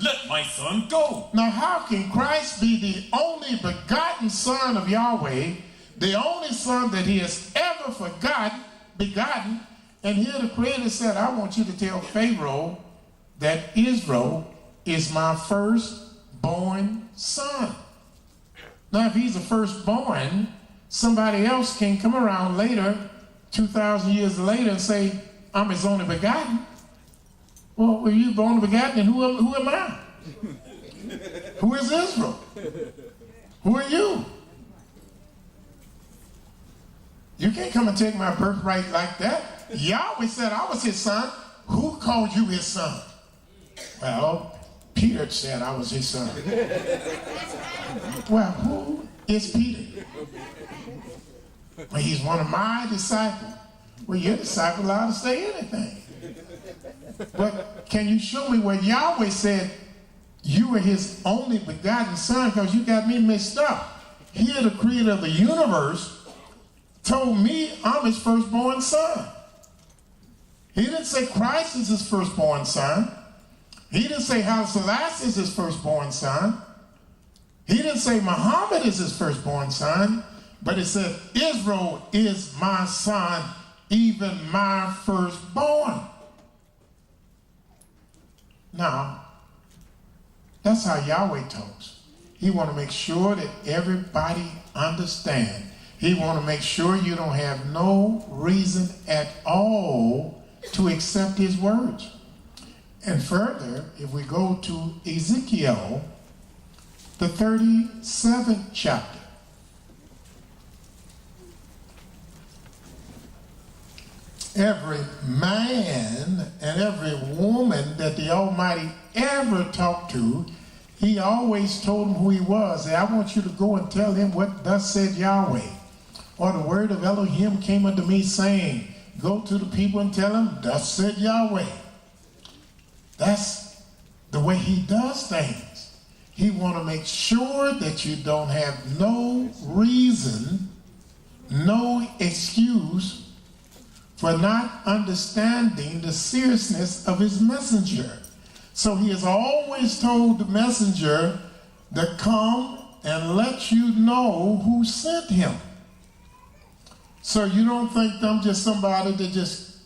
let my son go. Now how can Christ be the only begotten Son of Yahweh, the only Son that he has ever begotten, and here the Creator said, I want you to tell Pharaoh that Israel is my firstborn son. Now if he's the firstborn, somebody else can come around later, 2,000 years later, and say, I'm his only begotten. Well, if you're only begotten, then who am I? Who is Israel? Who are you? You can't come and take my birthright like that. Yahweh said I was his son. Who called you his son? Well, Peter said I was his son. Well, who is Peter? Well, he's one of my disciples. Well, your disciple allowed to say anything. But can you show me where Yahweh said you were his only begotten son? Because you got me mixed up. Here the creator of the universe told me I'm his firstborn son. He didn't say Christ is his firstborn son. He didn't say Haile Selassie is his firstborn son. He didn't say Muhammad is his firstborn son. But it said Israel is my son, even my firstborn. Now, that's how Yahweh talks. He want to make sure that everybody understands. He want to make sure you don't have no reason at all to accept his words. And further, if we go to Ezekiel, the 37th chapter, every man and every woman that the Almighty ever talked to, he always told them who he was. And I want you to go and tell him what thus said Yahweh. Or the word of Elohim came unto me saying, go to the people and tell them, thus said Yahweh. That's the way he does things. He want to make sure that you don't have no reason, no excuse for not understanding the seriousness of his messenger. So he has always told the messenger to come and let you know who sent him. So you don't think I'm just somebody that just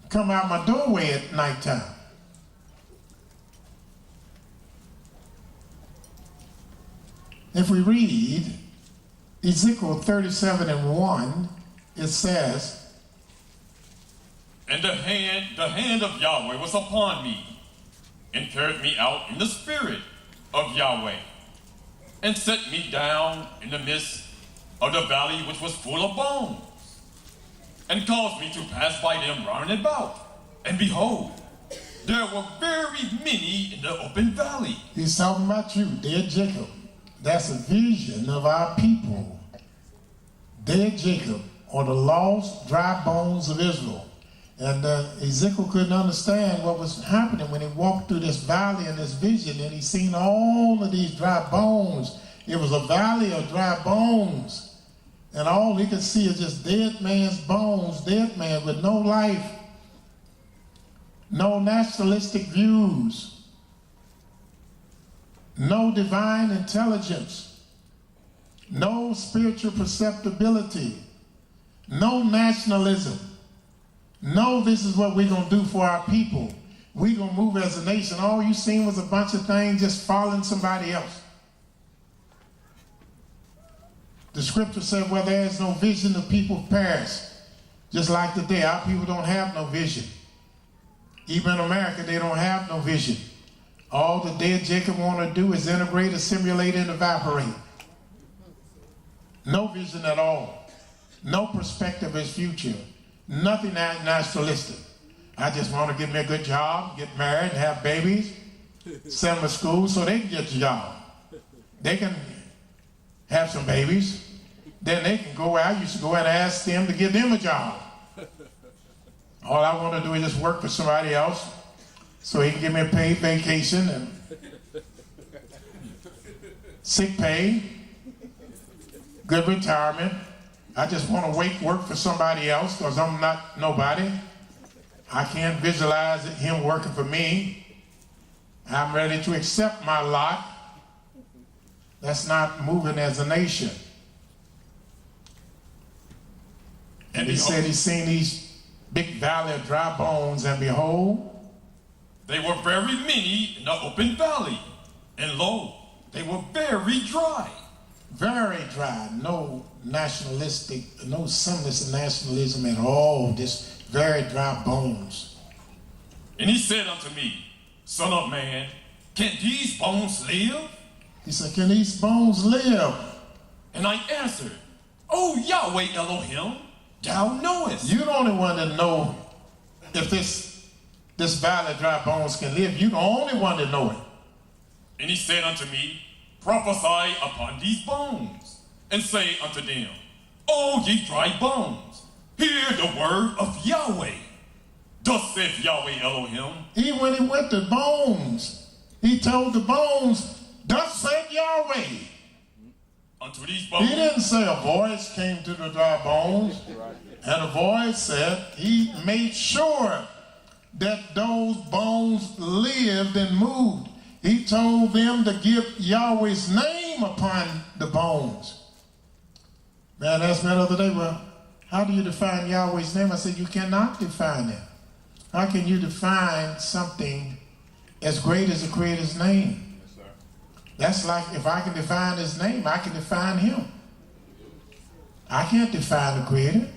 come out my doorway at nighttime. If we read Ezekiel 37:1, it says, And the hand of Yahweh was upon me, and carried me out in the spirit of Yahweh, and set me down in the midst of the valley which was full of bones, and caused me to pass by them round about. And behold, there were very many in the open valley. He's talking about you, dear Jacob. That's a vision of our people. Dear Jacob, or the lost dry bones of Israel. And Ezekiel couldn't understand what was happening when he walked through this valley in this vision, and he seen all of these dry bones. It was a valley of dry bones. And all he could see is just dead man's bones, dead man with no life, no naturalistic views, no divine intelligence, no spiritual perceptibility, no nationalism. No, this is what we're going to do for our people. We're going to move as a nation. All you seen was a bunch of things just following somebody else. The scripture said, where there is no vision, the people perish. Just like today, our people don't have no vision. Even in America, they don't have no vision. All the dead Jacob want to do is integrate, assimilate, and evaporate. No vision at all. No perspective of his future. Nothing naturalistic. I just want to get me a good job, get married, have babies, send them to school so they can get a job. They can have some babies. Then they can go where I used to go and ask them to give them a job. All I want to do is just work for somebody else so he can give me a paid vacation and sick pay, good retirement. I just want to work for somebody else because I'm not nobody. I can't visualize him working for me. I'm ready to accept my lot. That's not moving as a nation. And he said he's seen these big valley of dry bones, and behold, they were very many in the open valley, and lo, they were very dry. Very dry, no nationalistic, no semblance of nationalism at all, just very dry bones. And he said unto me, Son of man, can these bones live? He said, can these bones live? And I answered, O Yahweh Elohim, thou knowest. You're the only one that know if this valley of dry bones can live. You're the only one that know it. And he said unto me, Prophesy upon these bones, and say unto them, O ye dry bones, hear the word of Yahweh. Thus saith Yahweh Elohim. Even when he went to bones, he told the bones, thus saith Yahweh. Unto these bones. He didn't say a voice came to the dry bones, and a voice said, he made sure that those bones lived and moved. He told them to give Yahweh's name upon the bones. Man asked me the other day, well, how do you define Yahweh's name? I said, you cannot define it. How can you define something as great as the Creator's name? Yes, sir. That's like if I can define his name, I can define him. I can't define the Creator.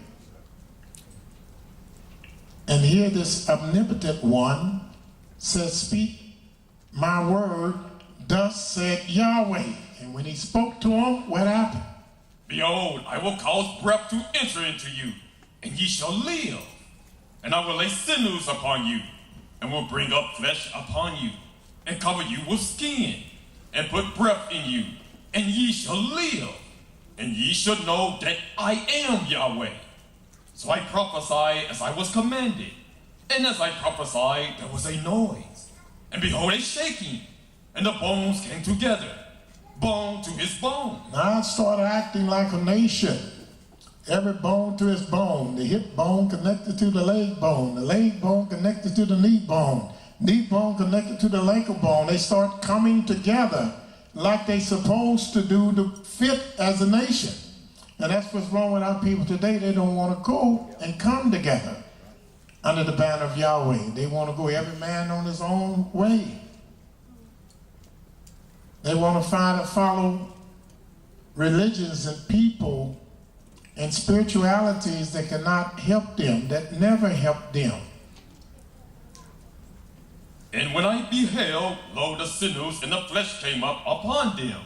And here this omnipotent one says, speak my word, thus said Yahweh. And when he spoke to him, what happened? Behold, I will cause breath to enter into you, and ye shall live. And I will lay sinews upon you, and will bring up flesh upon you, and cover you with skin, and put breath in you, and ye shall live. And ye shall know that I am Yahweh. So I prophesied as I was commanded. And as I prophesied, there was a noise. And behold, a shaking, and the bones came together, bone to his bone. Now it started acting like a nation. Every bone to his bone. The hip bone connected to the leg bone connected to the knee bone connected to the ankle bone. They start coming together like they supposed to do to fit as a nation. And that's what's wrong with our people today. They don't want to go and come together under the banner of Yahweh. They want to go every man on his own way. They want to follow religions and people and spiritualities that cannot help them, that never help them. And when I beheld, lo, the sinews and the flesh came up upon them,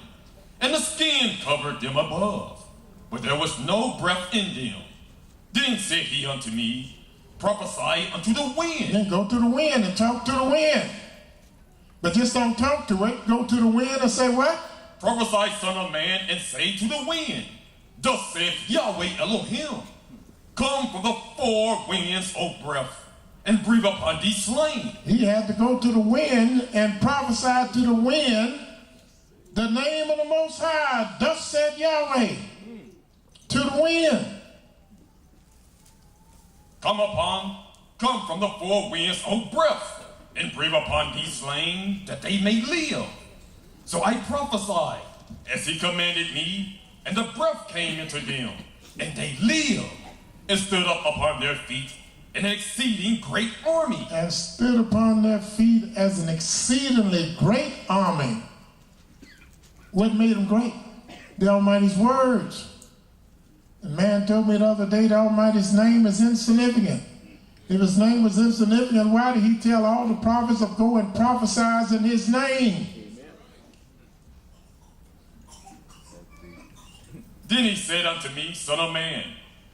and the skin covered them above, but there was no breath in them. Then said he unto me, Prophesy unto the wind. Then go to the wind and talk to the wind. But just don't talk to it. Go to the wind and say what? Prophesy, son of man, and say to the wind, Thus saith Yahweh Elohim, Come from the four winds, O breath, and breathe upon these slain. He had to go to the wind and prophesy to the wind the name of the Most High. Thus said Yahweh to the wind. Come from the four winds, O breath, and breathe upon these slain, that they may live. So I prophesied, as he commanded me, and the breath came into them, and they lived, and stood up upon their feet, an exceeding great army. And stood upon their feet as an exceedingly great army. What made them great? The Almighty's words. The man told me the other day the Almighty's name is insignificant. If his name was insignificant, why did he tell all the prophets to go and prophesy in his name? Then he said unto me, Son of man,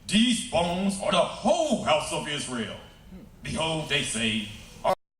these bones are the whole house of Israel. Behold, they say,